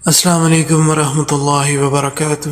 السلام علیکم ورحمۃ اللہ وبرکاتہ۔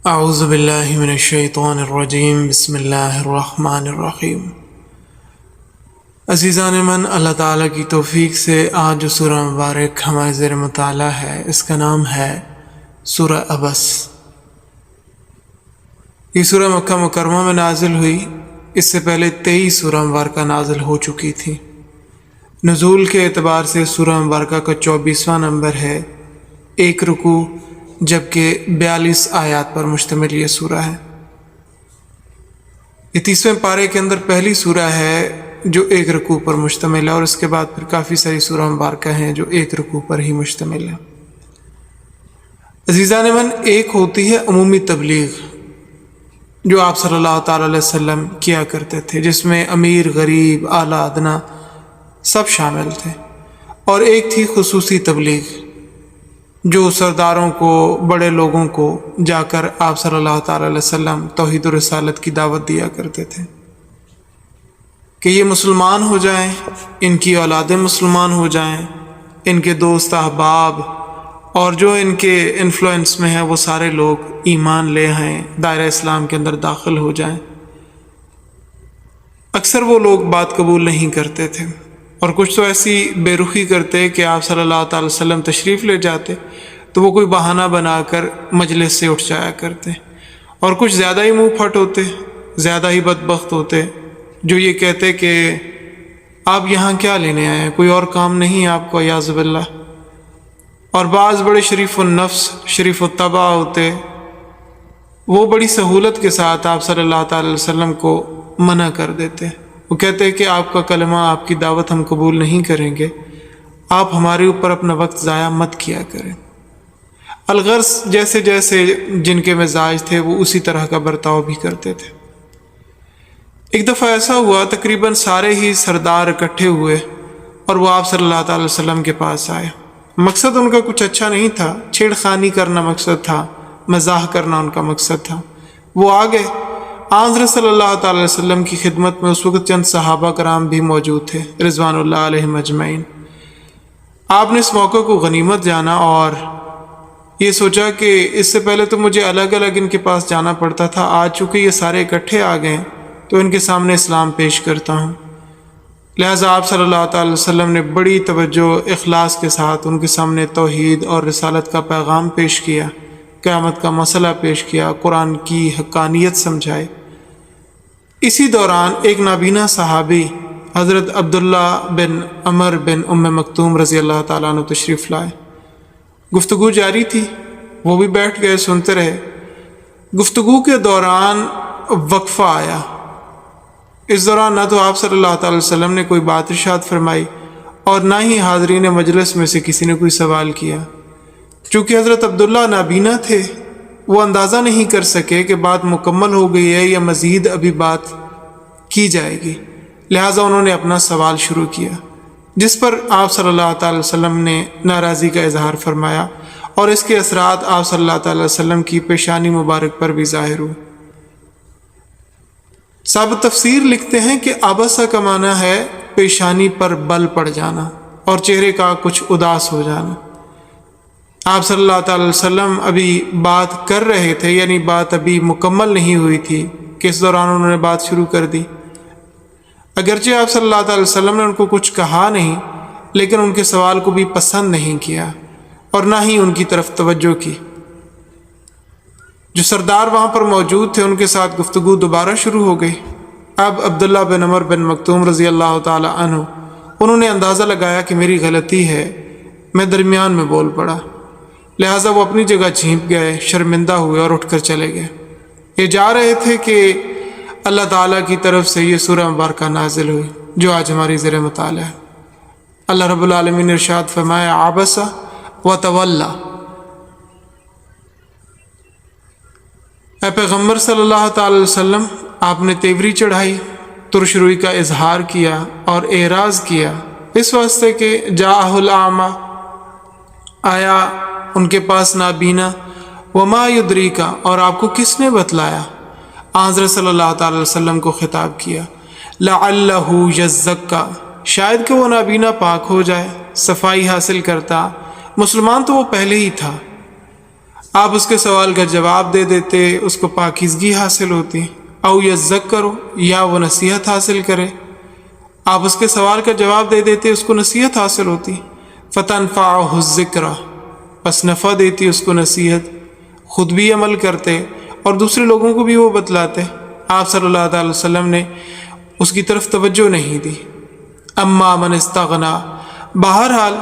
اعوذ باللہ من الشیطان الرجیم، بسم اللہ الرحمن الرحیم۔ عزیزان من، اللہ تعالیٰ کی توفیق سے آج جو سورہ مبارک ہمارے زیر مطالعہ ہے اس کا نام ہے سورہ عبس۔ یہ سورہ مکہ مکرمہ میں نازل ہوئی، اس سے پہلے 23 سورہ مبارکہ نازل ہو چکی تھی۔ نزول کے اعتبار سے سورہ مبارکہ کا 24واں نمبر ہے، 1 رکوع، جبکہ 42 آیات پر مشتمل یہ سورہ ہے۔ یہ 30ویں پارے کے اندر پہلی سورہ ہے جو 1 رکوع پر مشتمل ہے، اور اس کے بعد پھر کافی ساری سورہ مبارکہ ہیں جو 1 رکوع پر ہی مشتمل ہے۔ عزیزان من، ایک ہوتی ہے عمومی تبلیغ جو آپ صلی اللہ تعالی علیہ وسلم کیا کرتے تھے، جس میں امیر، غریب، اعلیٰ، ادنا سب شامل تھے، اور ایک تھی خصوصی تبلیغ جو سرداروں کو، بڑے لوگوں کو جا کر آپ صلی اللہ تعالی علیہ وسلم توحید و رسالت کی دعوت دیا کرتے تھے کہ یہ مسلمان ہو جائیں، ان کی اولادیں مسلمان ہو جائیں، ان کے دوست احباب اور جو ان کے انفلوئنس میں ہیں وہ سارے لوگ ایمان لے آئیں، دائرہ اسلام کے اندر داخل ہو جائیں۔ اکثر وہ لوگ بات قبول نہیں کرتے تھے، اور کچھ تو ایسی بے رخی کرتے کہ آپ صلی اللہ تعالی وسلم تشریف لے جاتے تو وہ کوئی بہانہ بنا کر مجلس سے اٹھ جایا کرتے، اور کچھ زیادہ ہی منہ پھٹ ہوتے، زیادہ ہی بدبخت ہوتے، جو یہ کہتے کہ آپ یہاں کیا لینے آئے ہیں، کوئی اور کام نہیں آپ کو، یعوذ باللہ۔ اور بعض بڑے شریف النفس، شریف الطبع ہوتے، وہ بڑی سہولت کے ساتھ آپ صلی اللہ تعالی وسلم کو منع کر دیتے۔ وہ کہتے ہیں کہ آپ کا کلمہ، آپ کی دعوت ہم قبول نہیں کریں گے، آپ ہمارے اوپر اپنا وقت ضائع مت کیا کریں۔ الغرض جیسے جیسے جن کے مزاج تھے وہ اسی طرح کا برتاؤ بھی کرتے تھے۔ ایک دفعہ ایسا ہوا، تقریباً سارے ہی سردار اکٹھے ہوئے اور وہ آپ صلی اللہ تعالی وسلم کے پاس آئے۔ مقصد ان کا کچھ اچھا نہیں تھا، چھیڑ خانی کرنا مقصد تھا، مزاح کرنا ان کا مقصد تھا۔ وہ آ گئے، حضرت صلی اللہ تعالی علیہ وسلم کی خدمت میں اس وقت چند صحابہ کرام بھی موجود تھے رضوان اللہ علیہم اجمعین۔ آپ نے اس موقع کو غنیمت جانا اور یہ سوچا کہ اس سے پہلے تو مجھے الگ الگ ان کے پاس جانا پڑتا تھا، آج چونکہ یہ سارے اکٹھے آ گئے تو ان کے سامنے اسلام پیش کرتا ہوں۔ لہٰذا آپ صلی اللہ تعالی وسلم نے بڑی توجہ، اخلاص کے ساتھ ان کے سامنے توحید اور رسالت کا پیغام پیش کیا، قیامت کا مسئلہ پیش کیا، قرآن کی حقانیت سمجھائے۔ اسی دوران ایک نابینا صحابی حضرت عبداللہ بن عمر بن ام مکتوم رضی اللہ تعالیٰ عنہ تشریف لائے۔ گفتگو جاری تھی، وہ بھی بیٹھ گئے، سنتے رہے۔ گفتگو کے دوران وقفہ آیا۔ اس دوران نہ تو آپ صلی اللہ تعالی وسلم نے کوئی بات ارشاد فرمائی اور نہ ہی حاضرین مجلس میں سے کسی نے کوئی سوال کیا۔ چونکہ حضرت عبداللہ نابینا تھے، وہ اندازہ نہیں کر سکے کہ بات مکمل ہو گئی ہے یا مزید ابھی بات کی جائے گی، لہٰذا انہوں نے اپنا سوال شروع کیا، جس پر آپ صلی اللہ تعالی وسلم نے ناراضی کا اظہار فرمایا، اور اس کے اثرات آپ صلی اللہ تعالی وسلم کی پیشانی مبارک پر بھی ظاہر ہوئے۔ صاحب تفسیر لکھتے ہیں کہ عبسہ کا معنی ہے پیشانی پر بل پڑ جانا اور چہرے کا کچھ اداس ہو جانا۔ آپ صلی اللہ تعالی وسلم ابھی بات کر رہے تھے، یعنی بات ابھی مکمل نہیں ہوئی تھی کہ اس دوران انہوں نے بات شروع کر دی۔ اگرچہ آپ صلی اللہ تعالی وسلم نے ان کو کچھ کہا نہیں، لیکن ان کے سوال کو بھی پسند نہیں کیا اور نہ ہی ان کی طرف توجہ کی۔ جو سردار وہاں پر موجود تھے ان کے ساتھ گفتگو دوبارہ شروع ہو گئی۔ اب عبداللہ بن عمر بن مکتوم رضی اللہ تعالی عنہ، انہوں نے اندازہ لگایا کہ میری غلطی ہے، میں درمیان میں بول پڑا، لہٰذا وہ اپنی جگہ جھینپ گئے، شرمندہ ہوئے اور اٹھ کر چلے گئے۔ یہ جا رہے تھے کہ اللہ تعالیٰ کی طرف سے یہ سورہ مبارکہ نازل ہوئی جو آج ہماری زیر مطالعہ ہے۔ اللہ رب العالمین نے ارشاد فرمایا، عبس وتولی۔ اے پیغمبر صلی اللہ تعالی وسلم، آپ نے تیوری چڑھائی، ترش روئی کا اظہار کیا اور اعراض کیا، اس واسطے کہ جاءہ الاعمی، آیا ان کے پاس نابینا، وما یدریکا، اور آپ کو کس نے بتلایا؟ حضرت صلی اللہ تعالی وسلم کو خطاب کیا، لعلہ یزکا، شاید کہ وہ نابینا پاک ہو جائے، صفائی حاصل کرتا، مسلمان تو وہ پہلے ہی تھا، آپ اس کے سوال کا جواب دے دیتے، اس کو پاکیزگی حاصل ہوتی، او یذکر، یا وہ نصیحت حاصل کرے، آپ اس کے سوال کا جواب دے دیتے، اس کو نصیحت حاصل ہوتی، فتنفعہ الذکر، پس نفع دیتی اس کو نصیحت، خود بھی عمل کرتے اور دوسرے لوگوں کو بھی وہ بتلاتے۔ آپ صلی اللہ علیہ وسلم نے اس کی طرف توجہ نہیں دی۔ اما من استغنا، بہرحال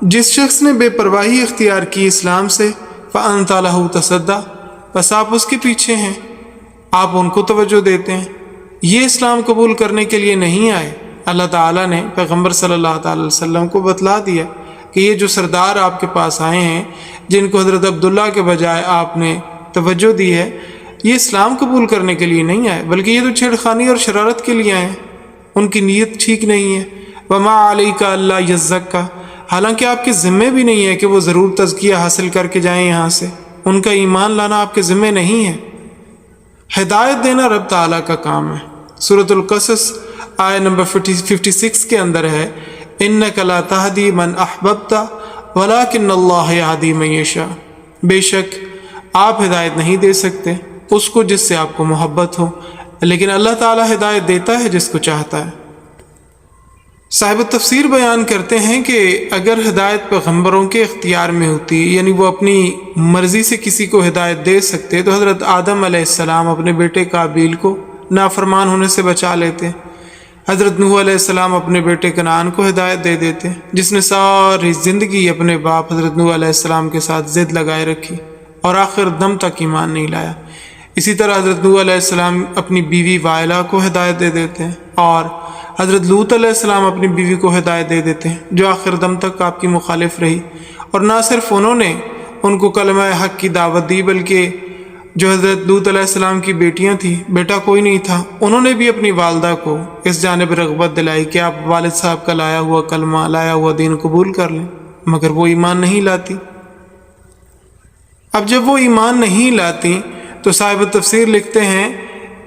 جس شخص نے بے پرواہی اختیار کی اسلام سے، فأنت لہ تصدی، بس آپ اس کے پیچھے ہیں، آپ ان کو توجہ دیتے ہیں۔ یہ اسلام قبول کرنے کے لیے نہیں آئے۔ اللہ تعالیٰ نے پیغمبر صلی اللہ تعالی وسلم کو بتلا دیا کہ یہ جو سردار آپ کے پاس آئے ہیں، جن کو حضرت عبداللہ کے بجائے آپ نے توجہ دی ہے، یہ اسلام قبول کرنے کے لیے نہیں آئے، بلکہ یہ تو چھیڑخانی اور شرارت کے لیے آئے ہیں، ان کی نیت ٹھیک نہیں ہے۔ وما علیک الا یزکا، حالانکہ آپ کے ذمے بھی نہیں ہے کہ وہ ضرور تزکیہ حاصل کر کے جائیں یہاں سے، ان کا ایمان لانا آپ کے ذمے نہیں ہے۔ ہدایت دینا رب تعالیٰ کا کام ہے۔ سورۃ القصص آیہ نمبر 56 کے اندر ہے، انک لا تہدی من احببت ولکن اللہ یہدی من یشاء، بے شک آپ ہدایت نہیں دے سکتے اس کو جس سے آپ کو محبت ہو، لیکن اللہ تعالیٰ ہدایت دیتا ہے جس کو چاہتا ہے۔ صاحب تفسیر بیان کرتے ہیں کہ اگر ہدایت پیغمبروں کے اختیار میں ہوتی، یعنی وہ اپنی مرضی سے کسی کو ہدایت دے سکتے، تو حضرت آدم علیہ السلام اپنے بیٹے قابیل کو نافرمان ہونے سے بچا لیتے، حضرت نوح علیہ السلام اپنے بیٹے کنعان کو ہدایت دے دیتے، جس نے ساری زندگی اپنے باپ حضرت نوح علیہ السلام کے ساتھ ضد لگائے رکھی اور آخر دم تک ایمان نہیں لایا۔ اسی طرح حضرت نوح علیہ السلام اپنی بیوی وائلہ کو ہدایت دے دیتے ہیں، اور حضرت لوط علیہ السلام اپنی بیوی کو ہدایت دے دیتے ہیں، جو آخر دم تک آپ کی مخالف رہی۔ اور نہ صرف انہوں نے ان کو کلمہ حق کی دعوت دی، بلکہ جو حضرت لوط علیہ السلام کی بیٹیاں تھیں، بیٹا کوئی نہیں تھا، انہوں نے بھی اپنی والدہ کو اس جانب رغبت دلائی کہ آپ والد صاحب کا لایا ہوا کلمہ، لایا ہوا دین قبول کر لیں، مگر وہ ایمان نہیں لاتی۔ اب جب وہ ایمان نہیں لاتی تو صاحب تفسیر لکھتے ہیں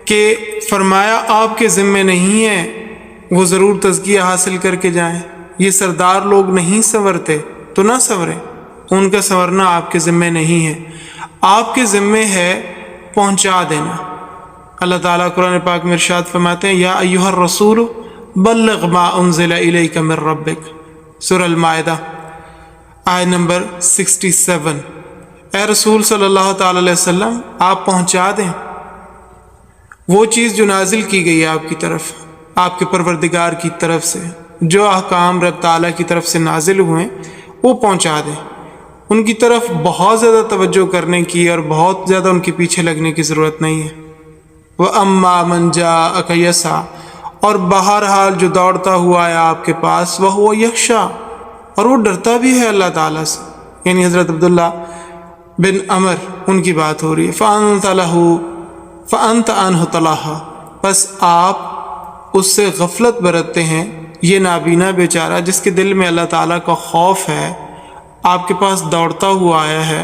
کہ فرمایا آپ کے ذمے نہیں ہے وہ ضرور تزکیہ حاصل کر کے جائیں، یہ سردار لوگ نہیں سنورتے تو نہ سنوریں، ان کا سنورنا آپ کے ذمے نہیں ہے، آپ کے ذمے ہے پہنچا دینا۔ اللہ تعالیٰ قرآن پاک میں ارشاد فرماتے ہیں، یا ایھا الرسول بلغ ما انزل الیک من ربک، سورہ المائدہ آیہ نمبر 67، اے رسول صلی اللہ تعالی علیہ وسلم آپ پہنچا دیں وہ چیز جو نازل کی گئی ہے آپ کی طرف، آپ کے پروردگار کی طرف سے، جو احکام رب تعالیٰ کی طرف سے نازل ہوئے وہ پہنچا دیں۔ ان کی طرف بہت زیادہ توجہ کرنے کی اور بہت زیادہ ان کے پیچھے لگنے کی ضرورت نہیں ہے۔ وَأَمَّا مَنْ جَاءَكَ يَسْعَىٰ، اور بہرحال جو دوڑتا ہوا ہے آپ کے پاس، وَهُوَ يَخْشَىٰ، اور وہ ڈرتا بھی ہے اللہ تعالیٰ سے، یعنی حضرت عبداللہ بن عمر ان کی بات ہو رہی ہے۔ فَأَنْتَ عَنْهُ تَلَاهَا، بس آپ اس سے غفلت برتتے ہیں۔ یہ نابینا بیچارہ جس کے دل میں اللہ تعالیٰ کا خوف ہے، آپ کے پاس دوڑتا ہوا آیا ہے،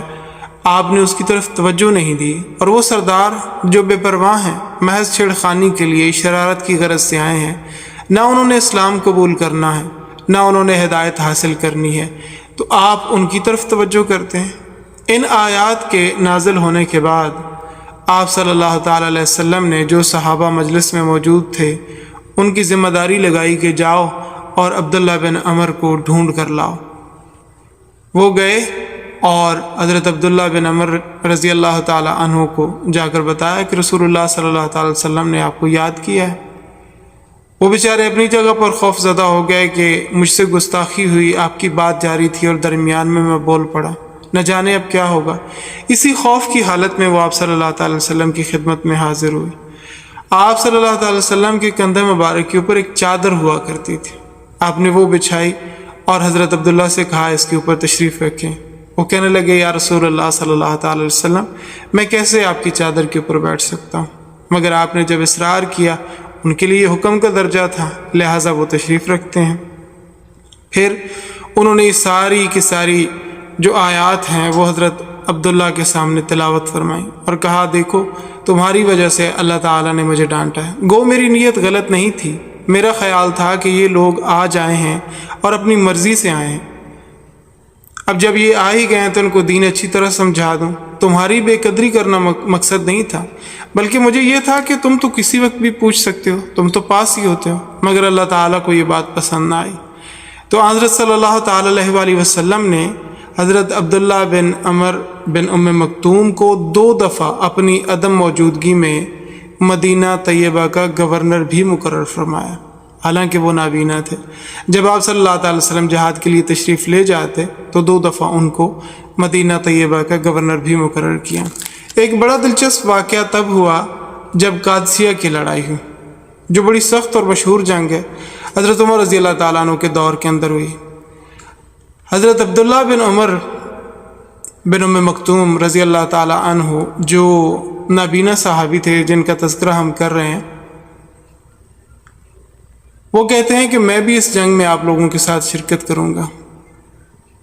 آپ نے اس کی طرف توجہ نہیں دی، اور وہ سردار جو بے پرواہ ہیں، محض چھیڑخانی کے لیے شرارت کی غرض سے آئے ہیں، نہ انہوں نے اسلام قبول کرنا ہے، نہ انہوں نے ہدایت حاصل کرنی ہے، تو آپ ان کی طرف توجہ کرتے ہیں۔ ان آیات کے نازل ہونے کے بعد آپ صلی اللہ تعالی علیہ وسلم نے جو صحابہ مجلس میں موجود تھے ان کی ذمہ داری لگائی کہ جاؤ اور عبداللہ بن عمر کو ڈھونڈ کر لاؤ۔ وہ گئے اور حضرت عبداللہ بن عمر رضی اللہ تعالی عنہ کو جا کر بتایا کہ رسول اللہ صلی اللہ تعالی وسلم نے آپ کو یاد کیا ہے۔ وہ بیچارے اپنی جگہ پر خوف زدہ ہو گئے کہ مجھ سے گستاخی ہوئی، آپ کی بات جاری تھی اور درمیان میں بول پڑا، نہ جانے اب کیا ہوگا۔ اسی خوف کی حالت میں وہ آپ صلی اللہ تعالی وسلم کی خدمت میں حاضر ہوئی۔ آپ صلی اللہ تعالی وسلم کے کندھے مبارک کے اوپر ایک چادر ہوا کرتی تھی، آپ نے وہ بچھائی اور حضرت عبداللہ سے کہا اس کے اوپر تشریف رکھیں۔ وہ کہنے لگے، یا رسول اللہ صلی اللہ تعالی وسلم میں کیسے آپ کی چادر کے اوپر بیٹھ سکتا ہوں؟ مگر آپ نے جب اصرار کیا، ان کے لیے حکم کا درجہ تھا، لہٰذا وہ تشریف رکھتے ہیں۔ پھر انہوں نے ساری کی ساری جو آیات ہیں وہ حضرت عبداللہ کے سامنے تلاوت فرمائی اور کہا، دیکھو تمہاری وجہ سے اللہ تعالیٰ نے مجھے ڈانٹا ہے۔ گو میری نیت غلط نہیں تھی، میرا خیال تھا کہ یہ لوگ آ جائے ہیں اور اپنی مرضی سے آئے ہیں، اب جب یہ آ ہی گئے ہیں تو ان کو دین اچھی طرح سمجھا دوں. تمہاری بے قدری کرنا مقصد نہیں تھا، بلکہ مجھے یہ تھا کہ تم تو کسی وقت بھی پوچھ سکتے ہو، تم تو پاس ہی ہوتے ہو. مگر اللہ تعالیٰ کو یہ بات پسند نہ آئی. تو حضرت صلی اللہ تعالیٰ علیہ وآلہ وسلم نے حضرت عبداللہ بن عمر بن ام مکتوم کو 2 دفعہ اپنی عدم موجودگی میں مدینہ طیبہ کا گورنر بھی مقرر فرمایا، حالانکہ وہ نابینا تھے. جب آپ صلی اللہ تعالی وسلم جہاد کے لیے تشریف لے جاتے تو 2 دفعہ ان کو مدینہ طیبہ کا گورنر بھی مقرر کیا. ایک بڑا دلچسپ واقعہ تب ہوا جب قادسیہ کی لڑائی ہوئی، جو بڑی سخت اور مشہور جنگ ہے، حضرت عمر رضی اللہ تعالیٰ عنہ کے دور کے اندر ہوئی. حضرت عبداللہ بن عمر بن ام مکتوم رضی اللہ تعالیٰ عنہ جو نابینا صحابی تھے جن کا تذکرہ ہم کر رہے ہیں، وہ کہتے ہیں کہ میں بھی اس جنگ میں آپ لوگوں کے ساتھ شرکت کروں گا.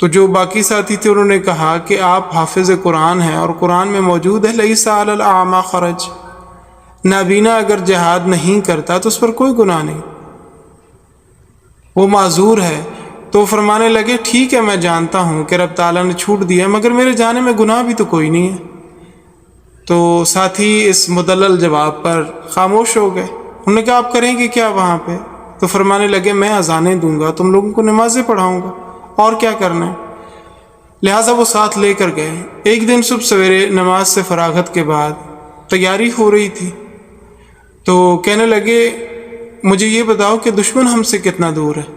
تو جو باقی ساتھی تھے انہوں نے کہا کہ آپ حافظ قرآن ہیں اور قرآن میں موجود ہے لیس علی الاعمی خرج، نابینا اگر جہاد نہیں کرتا تو اس پر کوئی گناہ نہیں، وہ معذور ہے. تو فرمانے لگے ٹھیک ہے، میں جانتا ہوں کہ رب تعالیٰ نے چھوٹ دیا، مگر میرے جانے میں گناہ بھی تو کوئی نہیں ہے. تو ساتھی اس مدلل جواب پر خاموش ہو گئے. انہوں نے کہا آپ کریں گے کیا وہاں پہ؟ تو فرمانے لگے میں اذانیں دوں گا، تم لوگوں کو نمازیں پڑھاؤں گا، اور کیا کرنا ہے. لہٰذا وہ ساتھ لے کر گئے. ایک دن صبح سویرے نماز سے فراغت کے بعد تیاری ہو رہی تھی، تو کہنے لگے مجھے یہ بتاؤ کہ دشمن ہم سے کتنا دور ہے.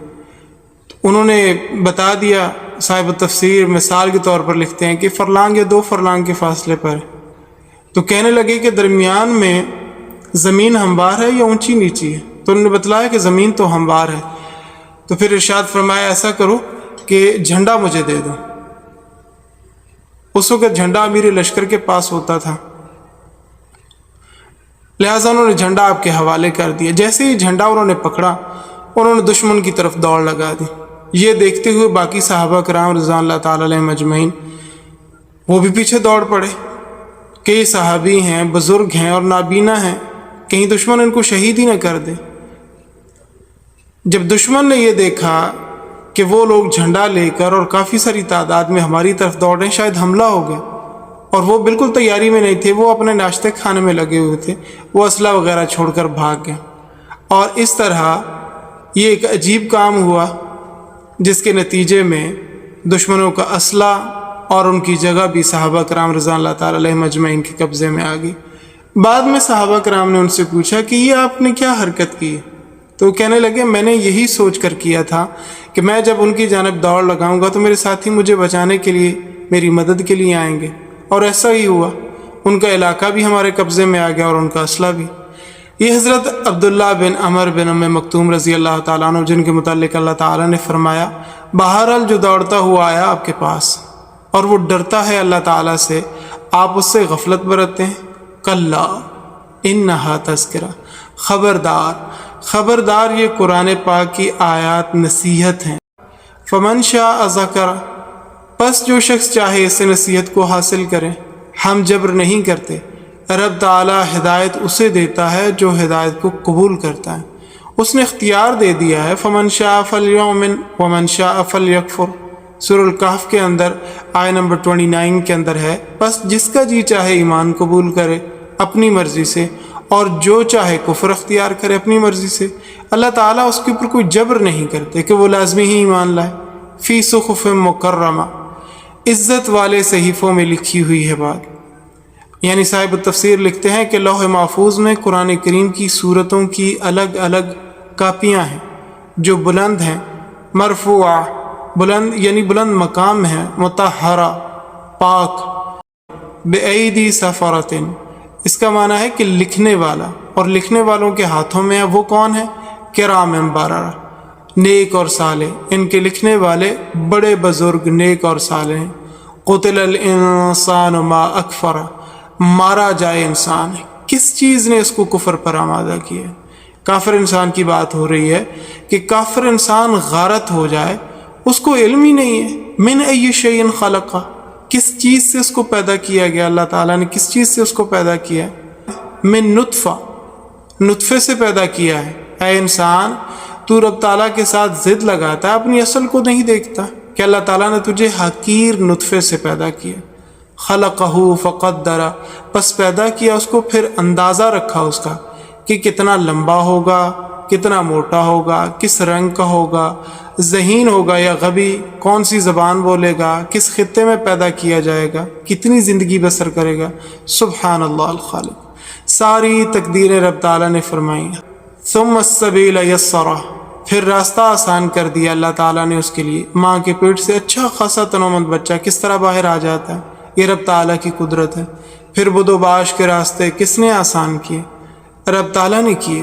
انہوں نے بتا دیا. صاحب تفسیر مثال کے طور پر لکھتے ہیں کہ فرلانگ یا 2 فرلانگ کے فاصلے پر. تو کہنے لگے کہ درمیان میں زمین ہموار ہے یا اونچی نیچی ہے؟ تو انہوں نے بتلایا کہ زمین تو ہموار ہے. تو پھر ارشاد فرمایا ایسا کرو کہ جھنڈا مجھے دے دو. اس وقت جھنڈا امیر لشکر کے پاس ہوتا تھا، لہٰذا انہوں نے جھنڈا آپ کے حوالے کر دیا. جیسے ہی جھنڈا انہوں نے پکڑا، انہوں نے دشمن کی طرف دوڑ لگا دی. یہ دیکھتے ہوئے باقی صحابہ کرام رضوان اللہ تعالیٰ علیہم اجمعین وہ بھی پیچھے دوڑ پڑے. کئی صحابی ہیں، بزرگ ہیں اور نابینا ہیں، کہیں دشمن ان کو شہید ہی نہ کر دے. جب دشمن نے یہ دیکھا کہ وہ لوگ جھنڈا لے کر اور کافی ساری تعداد میں ہماری طرف دوڑ رہے ہیں، شاید حملہ ہو گیا، اور وہ بالکل تیاری میں نہیں تھے، وہ اپنے ناشتے کھانے میں لگے ہوئے تھے، وہ اسلحہ وغیرہ چھوڑ کر بھاگ گئے. اور اس طرح یہ ایک عجیب کام ہوا جس کے نتیجے میں دشمنوں کا اسلحہ اور ان کی جگہ بھی صحابہ کرام رضوان اللہ تعالیٰ علیہم اجمعین کے قبضے میں آ گئی. بعد میں صحابہ کرام نے ان سے پوچھا کہ یہ آپ نے کیا حرکت کی؟ تو کہنے لگے میں نے یہی سوچ کر کیا تھا کہ میں جب ان کی جانب دوڑ لگاؤں گا تو میرے ساتھی مجھے بچانے کے لیے، میری مدد کے لیے آئیں گے. اور ایسا ہی ہوا، ان کا علاقہ بھی ہمارے قبضے میں آ گیا اور ان کا اسلحہ بھی. یہ حضرت عبداللہ بن عمر بن ام مکتوم رضی اللہ تعالیٰ عنہ جن کے متعلق اللہ تعالیٰ نے فرمایا بہرحال جو دوڑتا ہوا آیا آپ کے پاس اور وہ ڈرتا ہے اللہ تعالیٰ سے، آپ اس سے غفلت برتتے ہیں. کلا انہا تذکرہ، خبردار خبردار، یہ قرآن پاک کی آیات نصیحت ہیں. فمن شاء ذکر، پس جو شخص چاہے اس سے نصیحت کو حاصل کرے. ہم جبر نہیں کرتے، رب تعالیٰ ہدایت اسے دیتا ہے جو ہدایت کو قبول کرتا ہے، اس نے اختیار دے دیا ہے. فمن شاء فلیؤمن ومن شاء فلیکفر، سورہ الکہف کے اندر آیہ نمبر 29 کے اندر ہے. بس جس کا جی چاہے ایمان قبول کرے اپنی مرضی سے، اور جو چاہے کفر اختیار کرے اپنی مرضی سے. اللہ تعالیٰ اس کے اوپر کوئی جبر نہیں کرتے کہ وہ لازمی ہی ایمان لائے. فی صحف مکرمہ، عزت والے صحیفوں میں لکھی ہوئی ہے بات. یعنی صاحب تفسیر لکھتے ہیں کہ لوح محفوظ میں قرآن کریم کی صورتوں کی الگ الگ کاپیاں ہیں جو بلند ہیں. مرفوعہ، بلند یعنی بلند مقام ہیں. مطہرہ، پاک. بِأَيْدِي سَفَرَةٍ، اس کا معنی ہے کہ لکھنے والا، اور لکھنے والوں کے ہاتھوں میں ہے. وہ کون ہے؟ کرام بررہ، نیک اور صالح. ان کے لکھنے والے بڑے بزرگ نیک اور صالح ہیں. قتل الانسان ما اکفر، مارا جائے انسان، کس چیز نے اس کو کفر پر آمادہ کیا ہے. کافر انسان کی بات ہو رہی ہے کہ کافر انسان غارت ہو جائے، اس کو علم ہی نہیں ہے. من ای شیء خلق، کس چیز سے اس کو پیدا کیا گیا، اللہ تعالیٰ نے کس چیز سے اس کو پیدا کیا ہے. من نطفہ، نطفے سے پیدا کیا ہے. اے انسان، تو رب تعالیٰ کے ساتھ ضد لگاتا ہے، اپنی اصل کو نہیں دیکھتا. کہ اللہ تعالیٰ نے تجھے حقیر نطفے سے پیدا کیا، خلقہ فقدر، پس پیدا کیا اس کو پھر اندازہ رکھا اس کا کہ کتنا لمبا ہوگا، کتنا موٹا ہوگا، کس رنگ کا ہوگا، ذہین ہوگا یا غبی، کون سی زبان بولے گا، کس خطے میں پیدا کیا جائے گا، کتنی زندگی بسر کرے گا۔ سبحان اللہ الخالق، ساری تقدیریں رب تعالیٰ نے فرمائی۔ ثم السبیل یسرہ، پھر راستہ آسان کر دیا اللہ تعالیٰ نے اس کے لیے۔ ماں کے پیٹ سے اچھا خاصا تنومند بچہ کس طرح باہر آ جاتا ہے، یہ رب تعالیٰ کی قدرت ہے۔ پھر بدھ و باش کے راستے کس نے آسان کیے؟ رب تعالیٰ نے کیے۔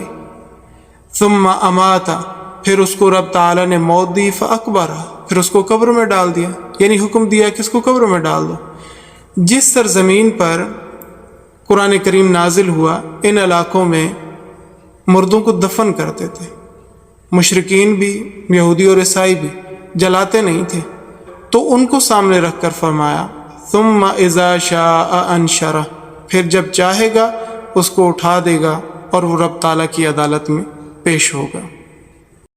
ثم اماتا، پھر اس کو رب تعالیٰ نے موت دی، فاکبرہ، پھر اس کو قبر میں ڈال دیا، یعنی حکم دیا کہ اس کو قبر میں ڈال دو۔ جس سرزمین پر قرآن کریم نازل ہوا، ان علاقوں میں مردوں کو دفن کرتے تھے، مشرکین بھی، یہودی اور عیسائی بھی، جلاتے نہیں تھے۔ تو ان کو سامنے رکھ کر فرمایا ثم اذا شاء انشرہ، پھر جب چاہے گا اس کو اٹھا دے گا اور وہ رب تعالیٰ کی عدالت میں پیش ہوگا۔